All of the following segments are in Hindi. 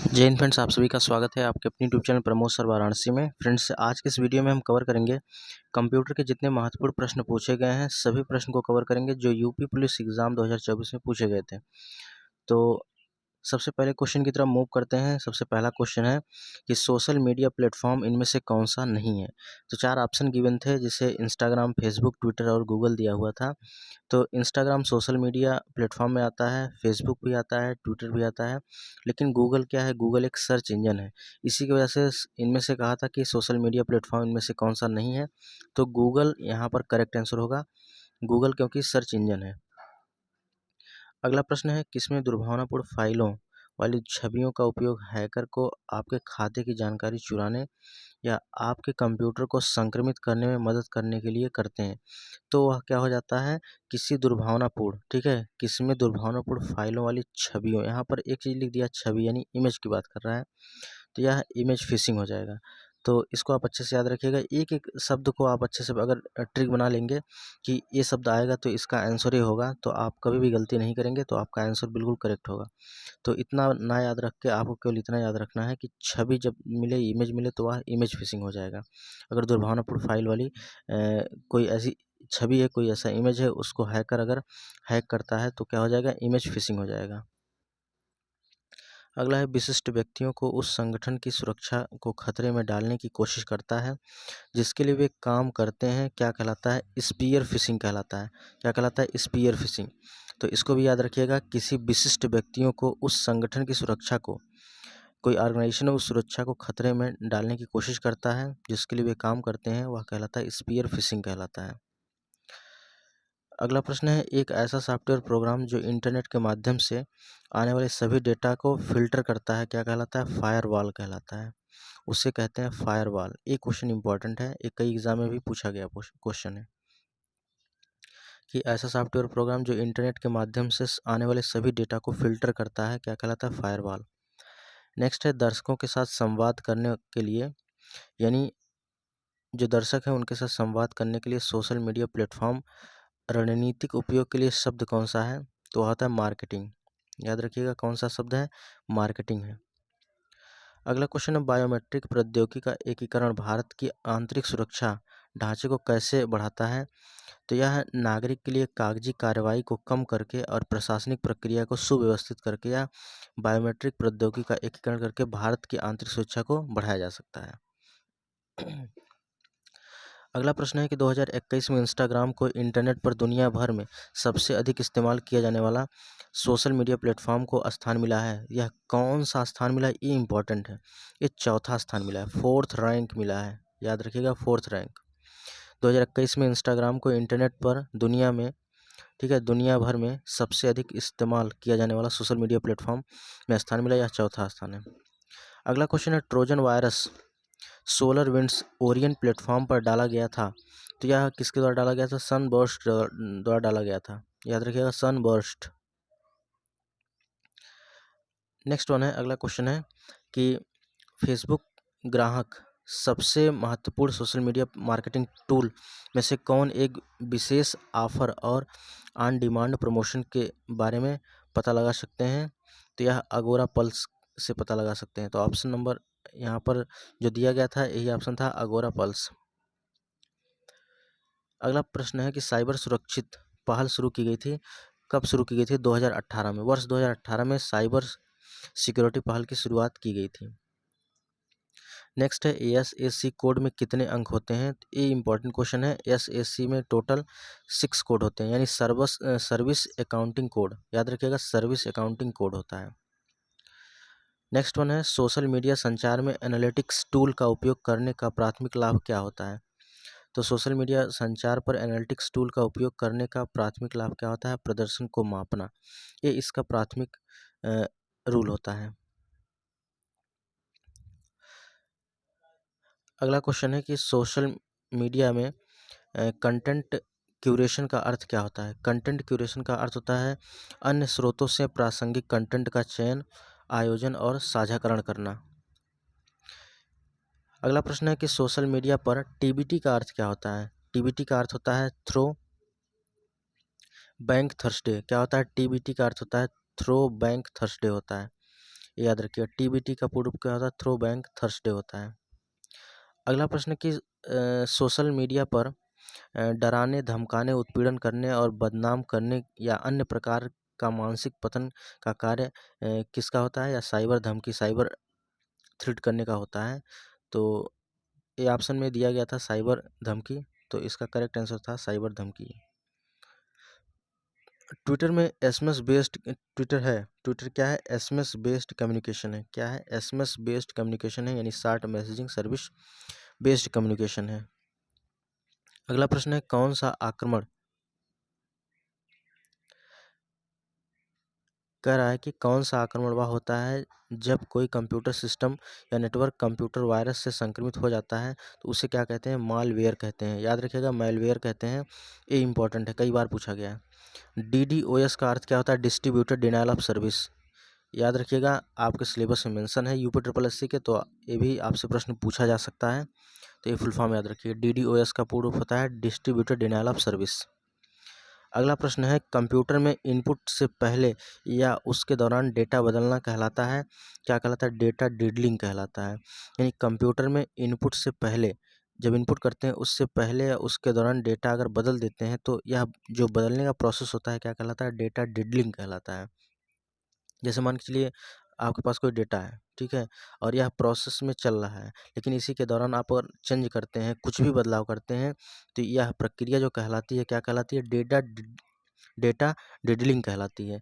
जय हिंद फ्रेंड्स, आप सभी का स्वागत है आपके अपनी YouTube channel Pramod sir Varanasi में। फ्रेंड्स, आज के इस वीडियो में हम कवर करेंगे कंप्यूटर के जितने महत्वपूर्ण प्रश्न पूछे गए हैं सभी प्रश्न को कवर करेंगे जो यूपी पुलिस एग्जाम 2024 में पूछे गए थे। तो सबसे पहले क्वेश्चन की तरफ मूव करते हैं। सबसे पहला क्वेश्चन है कि सोशल मीडिया प्लेटफॉर्म इनमें से कौन सा नहीं है। तो 4 ऑप्शन गिवन थे, जिसे इंस्टाग्राम, फेसबुक, ट्विटर और गूगल दिया हुआ था। तो इंस्टाग्राम सोशल मीडिया प्लेटफॉर्म में आता है, फेसबुक भी आता है, ट्विटर भी आता है, लेकिन गूगल क्या है? गूगल एक सर्च इंजन है। इसी की वजह से इनमें से कहा था कि सोशल मीडिया प्लेटफॉर्म इनमें से कौन सा नहीं है। तो गूगल यहाँ पर करेक्ट आंसर होगा, गूगल, क्योंकि सर्च इंजन है। अगला प्रश्न है, किसमें दुर्भावनापूर्ण फाइलों वाली छवियों का उपयोग हैकर को आपके खाते की जानकारी चुराने या आपके कंप्यूटर को संक्रमित करने में मदद करने के लिए करते हैं। तो वह क्या हो जाता है? किसी दुर्भावनापूर्ण, ठीक है, किसमें दुर्भावनापूर्ण फाइलों वाली छवियों, यहाँ पर एक चीज़ लिख दिया, छवि यानी इमेज की बात कर रहा है, तो यह इमेज फिशिंग हो जाएगा। तो इसको आप अच्छे से याद रखिएगा। एक एक शब्द को आप अच्छे से अगर ट्रिक बना लेंगे कि ये शब्द आएगा तो इसका आंसर ये होगा, तो आप कभी भी गलती नहीं करेंगे, तो आपका आंसर बिल्कुल करेक्ट होगा। तो इतना ना याद रख के आपको केवल इतना याद रखना है कि छवि जब मिले, इमेज मिले, तो वह इमेज फिशिंग हो जाएगा। अगर दुर्भावनापूर्ण फाइल वाली कोई ऐसी छवि है, कोई ऐसा इमेज है, उसको हैकर अगर हैक करता है तो क्या हो जाएगा? इमेज फिशिंग हो जाएगा। अगला है, विशिष्ट व्यक्तियों को उस संगठन की सुरक्षा को खतरे में डालने की कोशिश करता है जिसके लिए वे काम करते हैं, क्या कहलाता है? स्पीयर फिशिंग कहलाता है। क्या कहलाता है? Spear phishing. तो इसको भी याद रखिएगा, किसी विशिष्ट व्यक्तियों को उस संगठन की सुरक्षा को, कोई ऑर्गेनाइजेशन उस सुरक्षा को खतरे में डालने की कोशिश करता है जिसके लिए वे काम करते हैं, वह कहलाता है स्पीयर फिशिंग कहलाता है। अगला प्रश्न है, एक ऐसा सॉफ्टवेयर प्रोग्राम जो इंटरनेट के माध्यम से आने वाले सभी डेटा को फिल्टर करता है, क्या कहलाता है? फायरवॉल कहलाता है। उसे कहते हैं फायरवॉल। ये क्वेश्चन इंपॉर्टेंट है, एक कई एग्जाम में भी पूछा गया क्वेश्चन है कि ऐसा सॉफ्टवेयर प्रोग्राम जो इंटरनेट के माध्यम से आने वाले सभी डेटा को फिल्टर करता है, क्या कहलाता है? फायरवॉल। नेक्स्ट है, दर्शकों के साथ संवाद करने के लिए, यानी जो दर्शक हैं उनके साथ संवाद करने के लिए सोशल मीडिया प्लेटफॉर्म रणनीतिक उपयोग के लिए शब्द कौन सा है? तो होता है मार्केटिंग। याद रखिएगा, कौन सा शब्द है? मार्केटिंग है। अगला क्वेश्चन है, बायोमेट्रिक प्रौद्योगिकी का एकीकरण भारत की आंतरिक सुरक्षा ढांचे को कैसे बढ़ाता है? तो यह नागरिक के लिए कागजी कार्रवाई को कम करके और प्रशासनिक प्रक्रिया को सुव्यवस्थित करके या बायोमेट्रिक प्रौद्योगिकी का एकीकरण करके भारत की आंतरिक सुरक्षा को बढ़ाया जा सकता है। अगला प्रश्न है कि 2021 में इंस्टाग्राम को इंटरनेट पर दुनिया भर में सबसे अधिक इस्तेमाल किया जाने वाला सोशल मीडिया प्लेटफॉर्म को स्थान मिला है। यह कौन सा स्थान मिला है? ये इंपॉर्टेंट है। ये चौथा स्थान मिला है, 4th रैंक मिला है। याद रखिएगा, 4th रैंक। 2021 में इंस्टाग्राम को इंटरनेट पर दुनिया में, ठीक है, दुनिया भर में सबसे अधिक इस्तेमाल किया जाने वाला सोशल मीडिया प्लेटफॉर्म में स्थान मिला, यह चौथा स्थान है। अगला क्वेश्चन है, Trojan virus solar winds Orion platform पर डाला गया था, तो यह किसके द्वारा डाला गया था? सनबर्स्ट द्वारा डाला गया था। याद रखिएगा, सनबर्स्ट। नेक्स्ट वन है, अगला क्वेश्चन है कि फेसबुक ग्राहक सबसे महत्वपूर्ण सोशल मीडिया मार्केटिंग टूल में से कौन एक विशेष ऑफर और ऑन डिमांड प्रमोशन के बारे में पता लगा सकते हैं? तो यह अगोरा पल्स से पता लगा सकते हैं। तो ऑप्शन नंबर यहाँ पर जो दिया गया था, यही ऑप्शन था, अगोरा पल्स। अगला प्रश्न है कि साइबर सुरक्षित पहल शुरू की गई थी, कब शुरू की गई थी? 2018 में। वर्ष 2018 में साइबर सिक्योरिटी पहल की शुरुआत की गई थी। नेक्स्ट है, एसएससी कोड में कितने अंक होते हैं? ये इंपॉर्टेंट क्वेश्चन है। एसएससी में टोटल 6 कोड होते हैं, यानी सर्विस अकाउंटिंग कोड। याद रखिएगा, सर्विस अकाउंटिंग कोड होता है। नेक्स्ट वन है, सोशल मीडिया संचार में एनालिटिक्स टूल का उपयोग करने का प्राथमिक लाभ क्या होता है? तो सोशल मीडिया संचार पर एनालिटिक्स टूल का उपयोग करने का प्राथमिक लाभ क्या होता है? प्रदर्शन को मापना, ये इसका प्राथमिक रूल होता है। अगला क्वेश्चन है कि सोशल मीडिया में कंटेंट क्यूरेशन का अर्थ क्या होता है? कंटेंट क्यूरेशन का अर्थ होता है अन्य स्रोतों से प्रासंगिक कंटेंट का चयन, आयोजन और साझाकरण करना। अगला प्रश्न है कि सोशल मीडिया पर टीबीटी का अर्थ क्या होता है? टीबीटी का अर्थ होता है थ्रो बैंक थर्सडे। क्या होता है? टीबीटी का अर्थ होता है थ्रो बैंक थर्सडे होता है, याद रखिएगा। TBT का पूर्ण रूप क्या होता है? थ्रो बैंक थर्सडे होता है। अगला प्रश्न कि सोशल मीडिया पर डराने, धमकाने, उत्पीड़न करने और बदनाम करने या अन्य प्रकार का मानसिक पतन का कार्य किसका होता है? या साइबर धमकी, साइबर थ्रेट करने का होता है। तो ये ऑप्शन में दिया गया था साइबर धमकी, तो इसका करेक्ट आंसर था साइबर धमकी। ट्विटर में एसएमएस बेस्ड ट्विटर है, ट्विटर क्या है? एसएमएस बेस्ड कम्युनिकेशन है। क्या है? एसएमएस बेस्ड कम्युनिकेशन है, यानी short messaging service based communication है। अगला प्रश्न है कौन सा आक्रमण कह रहा है कि कौन सा आक्रमण वह होता है जब कोई कंप्यूटर सिस्टम या नेटवर्क कंप्यूटर वायरस से संक्रमित हो जाता है, तो उसे क्या कहते हैं? मालवेयर कहते हैं। याद रखिएगा, मालवेयर कहते हैं। ये इंपॉर्टेंट है, कई बार पूछा गया है। DDoS का अर्थ क्या होता है? Distributed denial of service. याद रखिएगा, आपके सिलेबस में मेंशन है यूपी ट्रिपल एस सी के, तो ये भी आपसे प्रश्न पूछा जा सकता है, तो ये फुल फॉर्म याद रखिए। DDoS का पूर्ण रूप होता है डिस्ट्रीब्यूटेड डिनायल ऑफ सर्विस। अगला प्रश्न है कंप्यूटर में इनपुट से पहले या उसके दौरान डेटा बदलना कहलाता है, क्या कहलाता है? डेटा डिडलिंग कहलाता है। यानी कंप्यूटर में इनपुट से पहले, जब इनपुट करते हैं उससे पहले या उसके दौरान डेटा अगर बदल देते हैं, तो यह जो बदलने का प्रोसेस होता है क्या कहलाता है? डेटा डिडलिंग कहलाता है। जैसे मान के चलिए आपके पास कोई डेटा है, ठीक है, और यह प्रोसेस में चल रहा है, लेकिन इसी के दौरान आप अगर चेंज करते हैं, कुछ भी बदलाव करते हैं, तो यह प्रक्रिया जो कहलाती है क्या कहलाती है? डेटा डिडलिंग कहलाती है।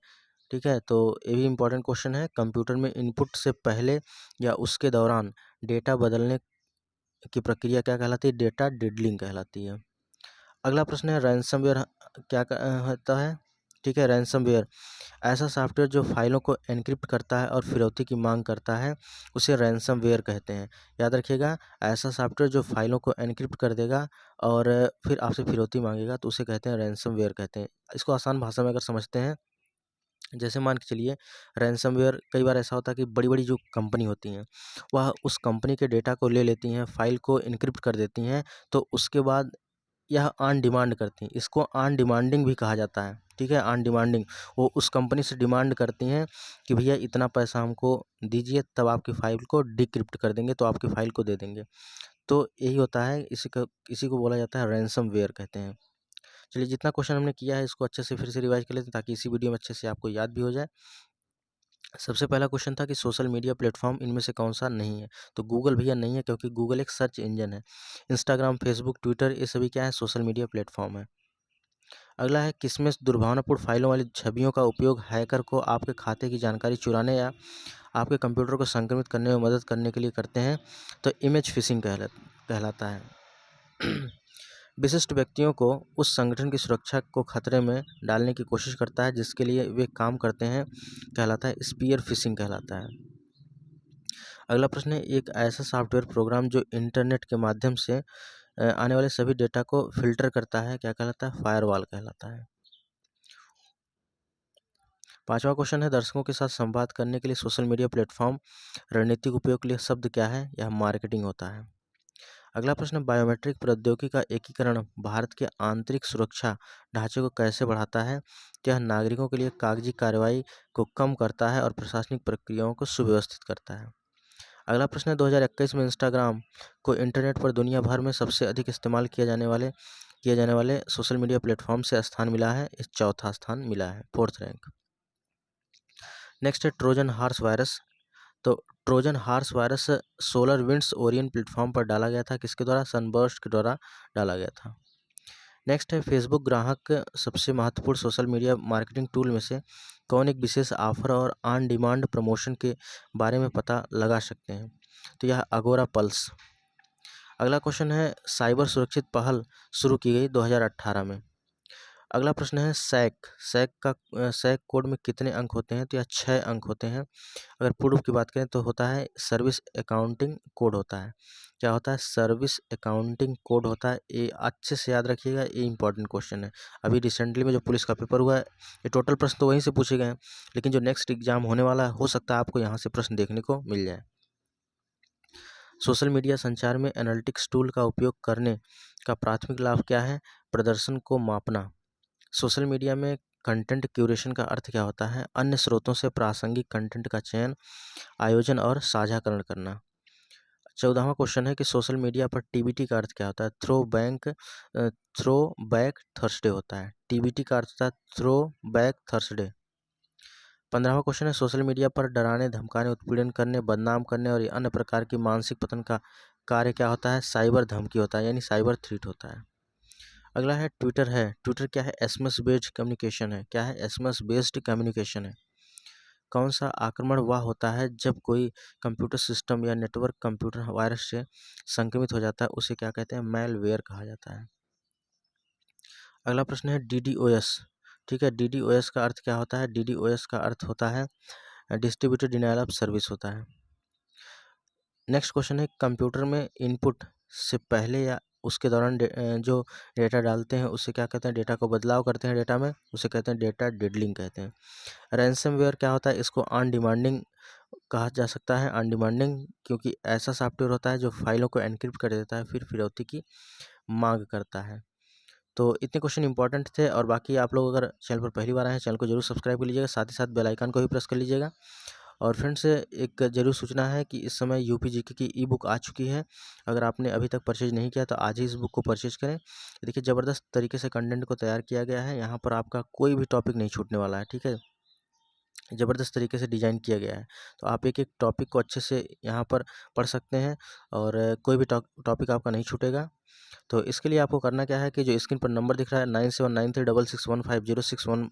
ठीक है, तो ये भी इंपॉर्टेंट क्वेश्चन है। कंप्यूटर में इनपुट से पहले या उसके दौरान डेटा बदलने की प्रक्रिया क्या कहलाती है? डेटा डिडलिंग कहलाती है। अगला प्रश्न है रैंसमवेयर क्या होता है? ठीक है, रैंसमवेयर ऐसा सॉफ्टवेयर जो फाइलों को एन्क्रिप्ट करता है और फिरौती की मांग करता है, उसे रैंसमवेयर कहते हैं। याद रखिएगा, ऐसा सॉफ्टवेयर जो फाइलों को एन्क्रिप्ट कर देगा और फिर आपसे फिरौती मांगेगा, तो उसे कहते हैं रैंसमवेयर कहते हैं। इसको आसान भाषा में अगर समझते हैं, जैसे मान के चलिए रैंसमवेयर कई बार ऐसा होता है कि बड़ी-बड़ी जो कंपनी होती हैं, वह उस कंपनी के डेटा को ले लेती हैं, फाइल को एन्क्रिप्ट कर देती हैं, तो उसके बाद यह ऑन डिमांड करती हैं। इसको ऑन डिमांडिंग भी कहा जाता है, ठीक है, ऑन डिमांडिंग। वो उस कंपनी से डिमांड करती हैं कि भैया इतना पैसा हमको दीजिए, तब आपकी फ़ाइल को डिक्रिप्ट कर देंगे, तो आपकी फ़ाइल को दे देंगे। तो यही होता है, इसी को बोला जाता है रैंसमवेयर कहते हैं। चलिए, जितना क्वेश्चन हमने किया है इसको अच्छे से फिर से रिवाइज़ कर लेते हैं, ताकि इसी वीडियो में अच्छे से आपको याद भी हो जाए। सबसे पहला क्वेश्चन था कि सोशल मीडिया प्लेटफॉर्म इनमें से कौन सा नहीं है? तो गूगल भैया नहीं है, क्योंकि गूगल एक सर्च इंजन है। इंस्टाग्राम, फेसबुक, ट्विटर ये सभी क्या है? सोशल मीडिया प्लेटफॉर्म है। अगला है किसमें दुर्भावनापूर्ण फाइलों वाली छवियों का उपयोग हैकर को आपके खाते की जानकारी चुराने या आपके कंप्यूटर को संक्रमित करने में मदद करने के लिए करते हैं? तो इमेज फिशिंग कहलाता है। विशिष्ट व्यक्तियों को उस संगठन की सुरक्षा को खतरे में डालने की कोशिश करता है जिसके लिए वे काम करते हैं, कहलाता है स्पीयर फिशिंग कहलाता है। अगला प्रश्न है एक ऐसा सॉफ्टवेयर प्रोग्राम जो इंटरनेट के माध्यम से आने वाले सभी डेटा को फिल्टर करता है, क्या कहलाता है? फायरवॉल कहलाता है। पांचवा क्वेश्चन है दर्शकों के साथ संवाद करने के लिए सोशल मीडिया प्लेटफॉर्म रणनीतिक उपयोग के लिए शब्द क्या है? यह मार्केटिंग होता है। अगला प्रश्न बायोमेट्रिक प्रौद्योगिकी का एकीकरण भारत के आंतरिक सुरक्षा ढांचे को कैसे बढ़ाता है? यह नागरिकों के लिए कागजी कार्रवाई को कम करता है और प्रशासनिक प्रक्रियाओं को सुव्यवस्थित करता है। अगला प्रश्न है 2021 में इंस्टाग्राम को इंटरनेट पर दुनिया भर में सबसे अधिक इस्तेमाल किए जाने वाले सोशल मीडिया प्लेटफॉर्म से स्थान मिला है, इस चौथा स्थान मिला है, 4th रैंक। नेक्स्ट है ट्रोजन हॉर्स वायरस। तो Trojan horse virus solar winds Orion platform पर डाला गया था, किसके द्वारा? सनबर्स्ट के द्वारा डाला गया था। नेक्स्ट है फेसबुक ग्राहक सबसे महत्वपूर्ण सोशल मीडिया मार्केटिंग टूल में से कौन एक विशेष ऑफर और ऑन डिमांड प्रमोशन के बारे में पता लगा सकते हैं? तो यह अगोरा पल्स। अगला क्वेश्चन है साइबर सुरक्षित पहल शुरू की गई 2018 में। अगला प्रश्न है सैक कोड में कितने अंक होते हैं? तो यह 6 अंक होते हैं। अगर पूर्व की बात करें तो होता है सर्विस अकाउंटिंग कोड होता है। क्या होता है? सर्विस अकाउंटिंग कोड होता है। ये अच्छे से याद रखिएगा, ये इंपॉर्टेंट क्वेश्चन है। अभी रिसेंटली में जो पुलिस का पेपर हुआ है, ये टोटल प्रश्न तो वहीं से पूछे गए हैं, लेकिन जो नेक्स्ट एग्जाम होने वाला है, हो सकता है आपको यहाँ से प्रश्न देखने को मिल जाए। सोशल मीडिया संचार में एनालिटिक्स टूल का उपयोग करने का प्राथमिक लाभ क्या है? प्रदर्शन को मापना। सोशल मीडिया में कंटेंट क्यूरेशन का अर्थ क्या होता है? अन्य स्रोतों से प्रासंगिक कंटेंट का चयन, आयोजन और साझाकरण करना। 14वां क्वेश्चन है कि सोशल मीडिया पर टीबीटी का अर्थ क्या होता है? थ्रो बैक थर्सडे होता है। टीबीटी का अर्थ होता है थ्रो बैक थर्सडे। 15वां क्वेश्चन है सोशल मीडिया पर डराने, धमकाने, उत्पीड़न करने, बदनाम करने और अन्य प्रकार की मानसिक पतन का कार्य क्या होता है? साइबर धमकी होता है, यानी साइबर थ्रेट होता है। अगला है ट्विटर है। ट्विटर क्या है? एसएमएस बेस्ड कम्युनिकेशन है। क्या है? एसएमएस बेस्ड कम्युनिकेशन है। कौन सा आक्रमण वह होता है जब कोई कंप्यूटर सिस्टम या नेटवर्क कंप्यूटर वायरस से संक्रमित हो जाता है? उसे क्या कहते हैं? मैलवेयर कहा जाता है। अगला प्रश्न है डीडीओएस। ठीक है, डीडीओएस का अर्थ क्या होता है? डीडीओएस का अर्थ होता है डिस्ट्रीब्यूटेड डिनायल ऑफ सर्विस होता है। नेक्स्ट क्वेश्चन है कंप्यूटर में इनपुट से पहले या उसके दौरान जो डेटा डालते हैं उसे क्या कहते हैं? डेटा को बदलाव करते हैं डेटा में, उसे कहते हैं डेटा डिडलिंग कहते हैं। रैंसमवेयर क्या होता है? इसको ऑन डिमांडिंग कहा जा सकता है। ऑन डिमांडिंग क्योंकि ऐसा सॉफ्टवेयर होता है जो फाइलों को एनक्रिप्ट कर देता है फिर फिरौती की मांग करता है। तो इतने क्वेश्चन इंपॉर्टेंट थे, और बाकी आप लोग अगर चैनल पर पहली बार आए हैं चैनल को जरूर सब्सक्राइब कर लीजिएगा, साथ ही साथ बेल आइकन को भी प्रेस कर लीजिएगा। और फ्रेंड्स, एक जरूर सूचना है कि इस समय यूपीजीके की ई बुक आ चुकी है। अगर आपने अभी तक परचेज नहीं किया तो आज ही इस बुक को परचेज करें। देखिए, ज़बरदस्त तरीके से कंटेंट को तैयार किया गया है, यहाँ पर आपका कोई भी टॉपिक नहीं छूटने वाला है। ठीक है, ज़बरदस्त तरीके से डिज़ाइन किया गया है, तो आप एक एक टॉपिक को अच्छे से यहाँ पर पढ़ सकते हैं और कोई भी टॉपिक आपका नहीं छूटेगा। तो इसके लिए आपको करना क्या है कि जो स्क्रीन पर नंबर दिख रहा है 9793661506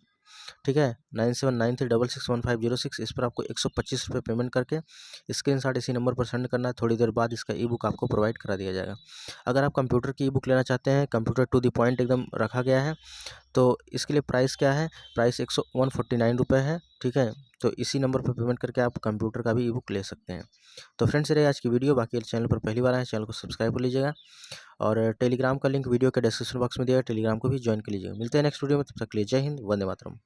ठीक है, 9793661506, इस पर आपको 125 रुपये पेमेंट करके स्क्रीनशॉट इसी नंबर पर सेंड करना है। थोड़ी देर बाद इसका ई बुक आपको प्रोवाइड करा दिया जाएगा। अगर आप कंप्यूटर की ई बुक लेना चाहते हैं, कंप्यूटर टू द पॉइंट एकदम रखा गया है, तो इसके लिए प्राइस क्या है? प्राइस 149 रुपये है। ठीक है, तो इसी नंबर पर पेमेंट करके आप कंप्यूटर का भी ई बुक ले सकते हैं। तो फ्रेंड्स, ये आज की वीडियो। बाकी चैनल पर पहली बार आए चैनल को सब्सक्राइब कर लीजिएगा, और टेलीग्राम का लिंक वीडियो के डिस्क्रिप्शन बॉक्स में दिया है, टेलीग्राम को भी ज्वाइन कर लीजिएगा। मिलते हैं नेक्स्ट वीडियो में, तब तक के लिए जय हिंद, वंदे मातरम।